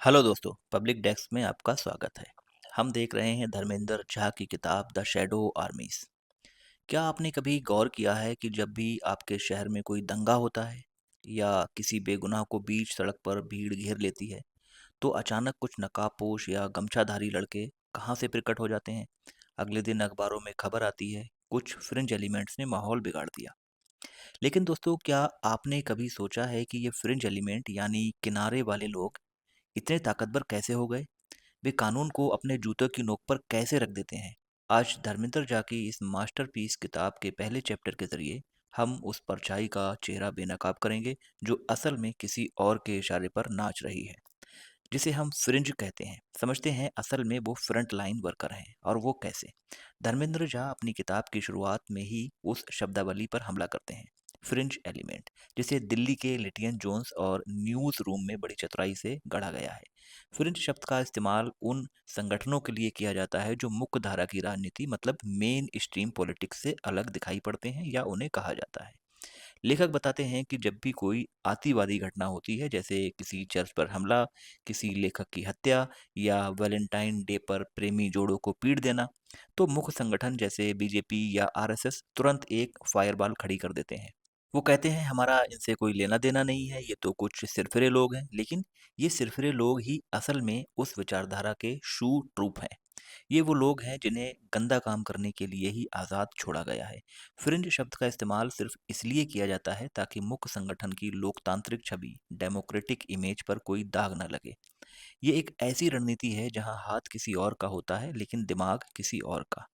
Hello दोस्तों, public desk में आपका स्वागत है। हम देख रहे हैं धर्मेंद्र झा की किताब द शैडो आर्मीज। क्या आपने कभी गौर किया है कि जब भी आपके शहर में कोई दंगा होता है या किसी बेगुनाह को बीच सड़क पर भीड़ घेर लेती है, तो अचानक कुछ नकाबपोश या गमछाधारी लड़के कहाँ से प्रकट हो जाते हैं। अगले दिन अखबारों में खबर आती है, कुछ फ्रिंज एलिमेंट्स ने माहौल बिगाड़ दिया। लेकिन दोस्तों, क्या आपने कभी सोचा है कि ये फ्रिंज एलिमेंट यानी किनारे वाले लोग इतने ताकतवर कैसे हो गए? वे कानून को अपने जूतों की नोक पर कैसे रख देते हैं? आज धर्मेंद्र झा की इस मास्टरपीस किताब के पहले चैप्टर के जरिए हम उस परछाई का चेहरा बेनकाब करेंगे जो असल में किसी और के इशारे पर नाच रही है, जिसे हम फ्रिंज कहते हैं। समझते हैं असल में वो फ्रंट लाइन वर्कर हैं, और वो कैसे। धर्मेंद्र झा अपनी किताब की शुरुआत में ही उस शब्दावली पर हमला करते हैं, फ्रिंज एलिमेंट, जिसे दिल्ली के लिटियन जोन्स और न्यूज़ रूम में बड़ी चतुराई से गढ़ा गया है। फ्रिंज शब्द का इस्तेमाल उन संगठनों के लिए किया जाता है जो मुख्य धारा की राजनीति मतलब मेन स्ट्रीम पॉलिटिक्स से अलग दिखाई पड़ते हैं या उन्हें कहा जाता है। लेखक बताते हैं कि जब भी कोई अतिवादी घटना होती है, जैसे किसी चर्च पर हमला, किसी लेखक की हत्या या वैलेंटाइन डे पर प्रेमी जोड़ों को पीट देना, तो मुख्य संगठन जैसे बीजेपी या आरएसएस तुरंत एक फायरबाल खड़ी कर देते हैं। वो कहते हैं हमारा इनसे कोई लेना देना नहीं है, ये तो कुछ सिरफिरे लोग हैं। लेकिन ये सिरफिरे लोग ही असल में उस विचारधारा के शू ट्रूप हैं। ये वो लोग हैं जिन्हें गंदा काम करने के लिए ही आज़ाद छोड़ा गया है। फ्रिंज शब्द का इस्तेमाल सिर्फ इसलिए किया जाता है ताकि मुख्य संगठन की लोकतांत्रिक छवि, डेमोक्रेटिक इमेज पर कोई दाग न लगे। ये एक ऐसी रणनीति है जहां हाथ किसी और का होता है लेकिन दिमाग किसी और का।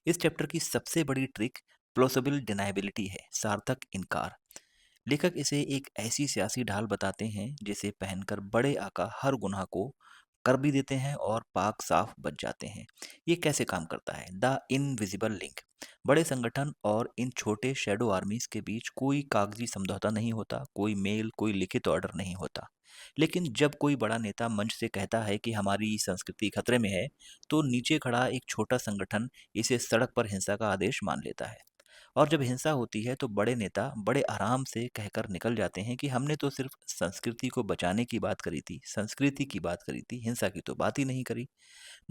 इस चैप्टर की सबसे बड़ी ट्रिक प्लोसिबल डिनाइबिलिटी है, सार्थक इनकार। लेखक इसे एक ऐसी सियासी ढाल बताते हैं जिसे पहनकर बड़े आका हर गुनाह को कर भी देते हैं और पाक साफ बच जाते हैं। ये कैसे काम करता है? The invisible link. बड़े संगठन और इन छोटे शेडो आर्मीज के बीच कोई कागजी समझौता नहीं होता, कोई मेल, कोई लिखित ऑर्डर नहीं होता। लेकिन जब कोई बड़ा नेता मंच से कहता है कि हमारी संस्कृति खतरे में है, तो नीचे खड़ा एक छोटा संगठन इसे सड़क पर हिंसा का आदेश मान लेता है। और जब हिंसा होती है तो बड़े नेता बड़े आराम से कहकर निकल जाते हैं कि हमने तो सिर्फ संस्कृति को बचाने की बात करी थी, संस्कृति की बात करी थी, हिंसा की तो बात ही नहीं करी।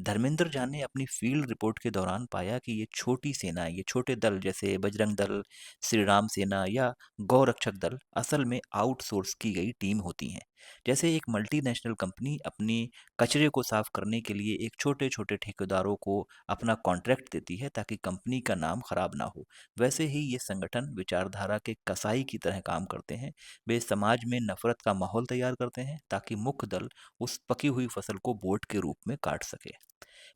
धर्मेंद्र जान ने अपनी फील्ड रिपोर्ट के दौरान पाया कि ये छोटी सेना, ये छोटे दल जैसे बजरंग दल, श्री राम सेना या गौ रक्षक दल असल में आउटसोर्स की गई टीम होती हैं। जैसे एक मल्टीनेशनल कंपनी अपनी कचरे को साफ करने के लिए एक छोटे छोटे ठेकेदारों को अपना कॉन्ट्रैक्ट देती है ताकि कंपनी का नाम खराब ना हो, वैसे ही ये संगठन विचारधारा के कसाई की तरह काम करते हैं। वे समाज में नफरत का माहौल तैयार करते हैं ताकि मुख्य दल उस पकी हुई फसल को वोट के रूप में काट सके।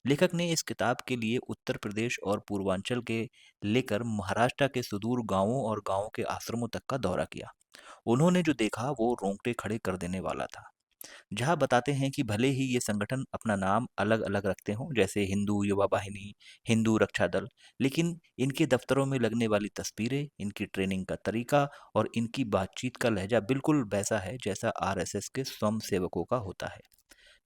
लेखक ने इस किताब के लिए उत्तर प्रदेश और पूर्वांचल के लेकर महाराष्ट्र के सुदूर गांवों और गांवों के आश्रमों तक का दौरा किया। उन्होंने जो देखा वो रोंगटे खड़े कर देने वाला था। जहाँ बताते हैं कि भले ही ये संगठन अपना नाम अलग अलग रखते हों, जैसे हिंदू युवा वाहिनी, हिंदू रक्षा दल, लेकिन इनके दफ्तरों में लगने वाली तस्वीरें, इनकी ट्रेनिंग का तरीका और इनकी बातचीत का लहजा बिल्कुल वैसा है जैसा आरएसएस के स्वयं सेवकों का होता है।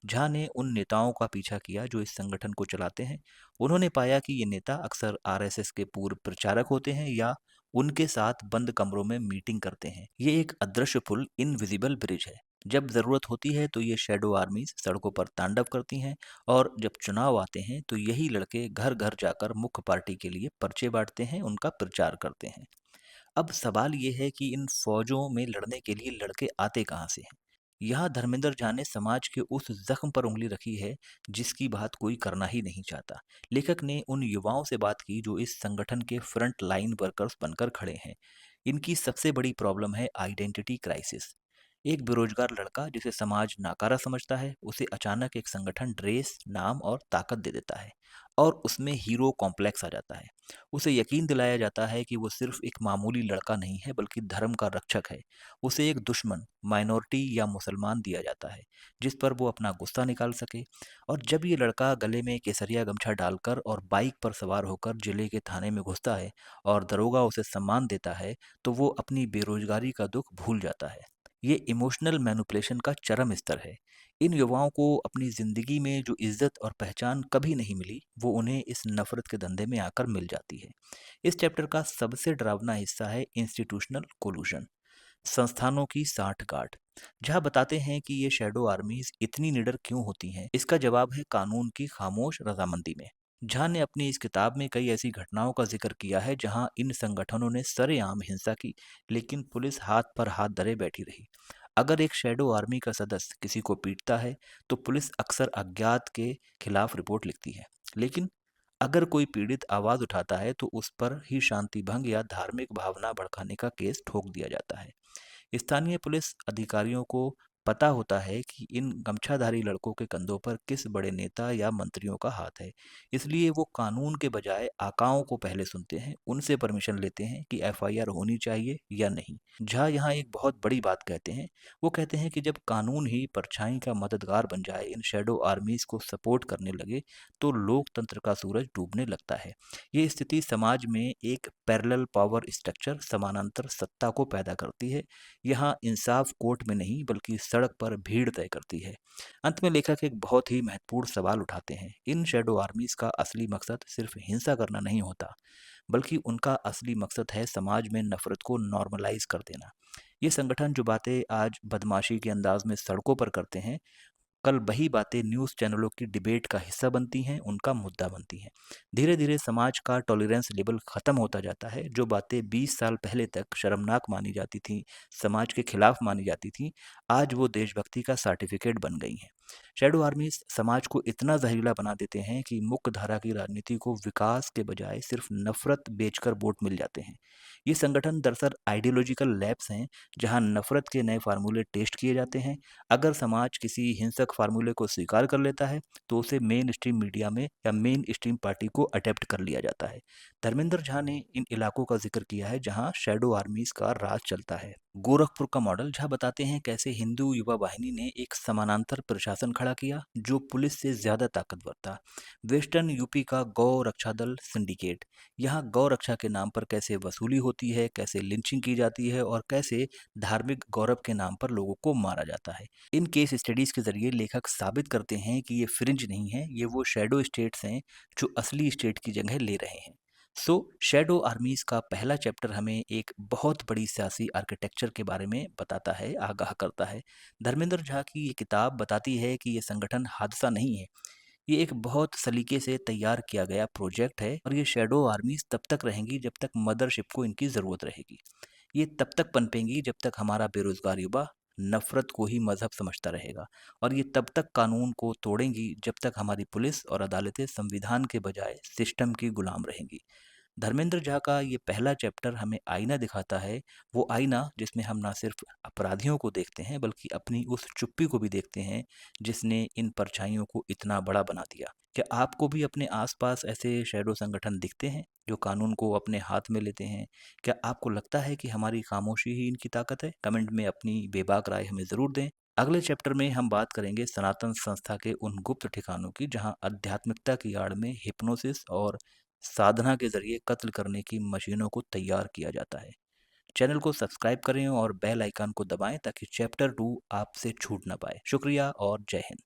झा ने उन नेताओं का पीछा किया जो इस संगठन को चलाते हैं। उन्होंने पाया कि ये नेता अक्सर आरएसएस के पूर्व प्रचारक होते हैं या उनके साथ बंद कमरों में मीटिंग करते हैं। ये एक अदृश्य पुल, इनविजिबल ब्रिज है। जब जरूरत होती है तो ये शेडो आर्मीज सड़कों पर तांडव करती हैं, और जब चुनाव आते हैं तो यही लड़के घर घर जाकर मुख्य पार्टी के लिए पर्चे बांटते हैं, उनका प्रचार करते हैं। अब सवाल ये है कि इन फौजों में लड़ने के लिए लड़के आते कहाँ से हैं? यहाँ धर्मेंद्र झा ने समाज के उस जख्म पर उंगली रखी है जिसकी बात कोई करना ही नहीं चाहता। लेखक ने उन युवाओं से बात की जो इस संगठन के फ्रंट लाइन वर्कर्स बनकर खड़े हैं। इनकी सबसे बड़ी प्रॉब्लम है आइडेंटिटी क्राइसिस। एक बेरोजगार लड़का जिसे समाज नाकारा समझता है, उसे अचानक एक संगठन ड्रेस, नाम और ताकत दे देता है, और उसमें हीरो कॉम्प्लेक्स आ जाता है। उसे यकीन दिलाया जाता है कि वो सिर्फ एक मामूली लड़का नहीं है बल्कि धर्म का रक्षक है। उसे एक दुश्मन, माइनॉरिटी या मुसलमान दिया जाता है जिस पर वो अपना गुस्सा निकाल सके। और जब ये लड़का गले में केसरिया गमछा डालकर और बाइक पर सवार होकर जिले के थाने में घुसता है और दरोगा उसे सम्मान देता है, तो वो अपनी बेरोजगारी का दुख भूल जाता है। ये इमोशनल मैनिपुलेशन का चरम स्तर है। इन युवाओं को अपनी ज़िंदगी में जो इज्जत और पहचान कभी नहीं मिली, वो उन्हें इस नफ़रत के धंधे में आकर मिल जाती है। इस चैप्टर का सबसे डरावना हिस्सा है इंस्टीट्यूशनल कोलूशन। संस्थानों की साठगांठ। जहाँ बताते हैं कि ये शैडो आर्मीज इतनी निडर क्यों होती हैं, इसका जवाब है कानून की खामोश रजामंदी में। झा ने अपनी इस किताब में कई ऐसी घटनाओं का जिक्र किया है जहां इन संगठनों ने सरेआम हिंसा की, लेकिन पुलिस हाथ पर हाथ धरे बैठी रही। अगर एक शैडो आर्मी का सदस्य किसी को पीटता है तो पुलिस अक्सर अज्ञात के खिलाफ रिपोर्ट लिखती है, लेकिन अगर कोई पीड़ित आवाज उठाता है तो उस पर ही शांति भंग या धार्मिक भावना भड़काने का केस ठोक दिया जाता है। स्थानीय पुलिस अधिकारियों को पता होता है कि इन गमछाधारी लड़कों के कंधों पर किस बड़े नेता या मंत्रियों का हाथ है, इसलिए वो कानून के बजाय आकाओं को पहले सुनते हैं, उनसे परमिशन लेते हैं कि एफआईआर होनी चाहिए या नहीं। झा यहाँ एक बहुत बड़ी बात कहते हैं। वो कहते हैं कि जब कानून ही परछाई का मददगार बन जाए, इन शैडो आर्मीज को सपोर्ट करने लगे, तो लोकतंत्र का सूरज डूबने लगता है। ये स्थिति समाज में एक पैरेलल पावर स्ट्रक्चर, समानांतर सत्ता को पैदा करती है। यहाँ इंसाफ कोर्ट में नहीं बल्कि सड़क पर भीड़ तय करती है। अंत में लेखक एक बहुत ही महत्वपूर्ण सवाल उठाते हैं। इन शैडो आर्मीज का असली मकसद सिर्फ हिंसा करना नहीं होता, बल्कि उनका असली मकसद है समाज में नफरत को नॉर्मलाइज कर देना। ये संगठन जो बातें आज बदमाशी के अंदाज में सड़कों पर करते हैं, कल वही बातें न्यूज़ चैनलों की डिबेट का हिस्सा बनती हैं, उनका मुद्दा बनती हैं। धीरे धीरे समाज का टॉलरेंस लेवल खत्म होता जाता है। जो बातें 20 साल पहले तक शर्मनाक मानी जाती थी, समाज के खिलाफ मानी जाती थी, आज वो देशभक्ति का सर्टिफिकेट बन गई हैं। शैडो आर्मीज समाज को इतना जहरीला बना देते हैं कि मुख्य धारा की राजनीति को विकास के बजाय सिर्फ नफरत बेचकर वोट मिल जाते हैं। ये संगठन दरअसल आइडियोलॉजिकल लैब्स हैं, जहां नफरत के नए फार्मूले टेस्ट किए जाते हैं। अगर समाज किसी हिंसक फार्मूले को स्वीकार कर लेता है तो उसे मेन स्ट्रीम मीडिया में या मेन स्ट्रीम पार्टी को अडेप्ट कर लिया जाता है। धर्मेंद्र झा ने इन इलाकों का जिक्र किया है जहां शैडो आर्मीज का राज चलता है। गोरखपुर का मॉडल झा बताते हैं कैसे हिंदू युवा वाहिनी ने एक समानांतर प्रशासन खड़ा किया जो पुलिस से ज्यादा ताकतवर था। वेस्टर्न यूपी का गौ रक्षा दल सिंडिकेट, यहाँ गौ रक्षा के नाम पर कैसे वसूली होती है, कैसे लिंचिंग की जाती है और कैसे धार्मिक गौरव के नाम पर लोगों को मारा जाता है। इन केस स्टडीज के जरिए लेखक साबित करते हैं कि ये फ्रिंज नहीं है, ये वो शैडो स्टेट्स हैं जो असली स्टेट की जगह ले रहे हैं। शैडो आर्मीज का पहला चैप्टर हमें एक बहुत बड़ी सियासी आर्किटेक्चर के बारे में बताता है, आगाह करता है। धर्मेंद्र झा की ये किताब बताती है कि ये संगठन हादसा नहीं है, ये एक बहुत सलीके से तैयार किया गया प्रोजेक्ट है, और ये शैडो आर्मीज तब तक रहेंगी जब तक मदरशिप को इनकी ज़रूरत रहेगी। ये तब तक पनपेंगी जब तक हमारा बेरोजगार युवा नफरत को ही मजहब समझता रहेगा, और ये तब तक कानून को तोड़ेंगी जब तक हमारी पुलिस और अदालतें संविधान के बजाय सिस्टम की गुलाम रहेंगी। धर्मेंद्र झा का ये पहला चैप्टर हमें आईना दिखाता है, वो आईना जिसमें हम ना सिर्फ अपराधियों को देखते हैं बल्कि अपनी उस चुप्पी को भी देखते हैं जिसने इन परछाइयों को इतना बड़ा बना दिया। क्या आपको भी अपने आसपास ऐसे शैडो संगठन दिखते हैं जो कानून को अपने हाथ में लेते हैं? क्या आपको लगता है कि हमारी खामोशी ही इनकी ताकत है? कमेंट में अपनी बेबाक राय हमें ज़रूर दें। अगले चैप्टर में हम बात करेंगे सनातन संस्था के उन गुप्त ठिकानों की जहां आध्यात्मिकता की आड़ में हिप्नोसिस और साधना के जरिए कत्ल करने की मशीनों को तैयार किया जाता है। चैनल को सब्सक्राइब करें और बेल आइकन को दबाएं ताकि चैप्टर 2 आपसे छूट ना पाए। शुक्रिया और जय हिंद।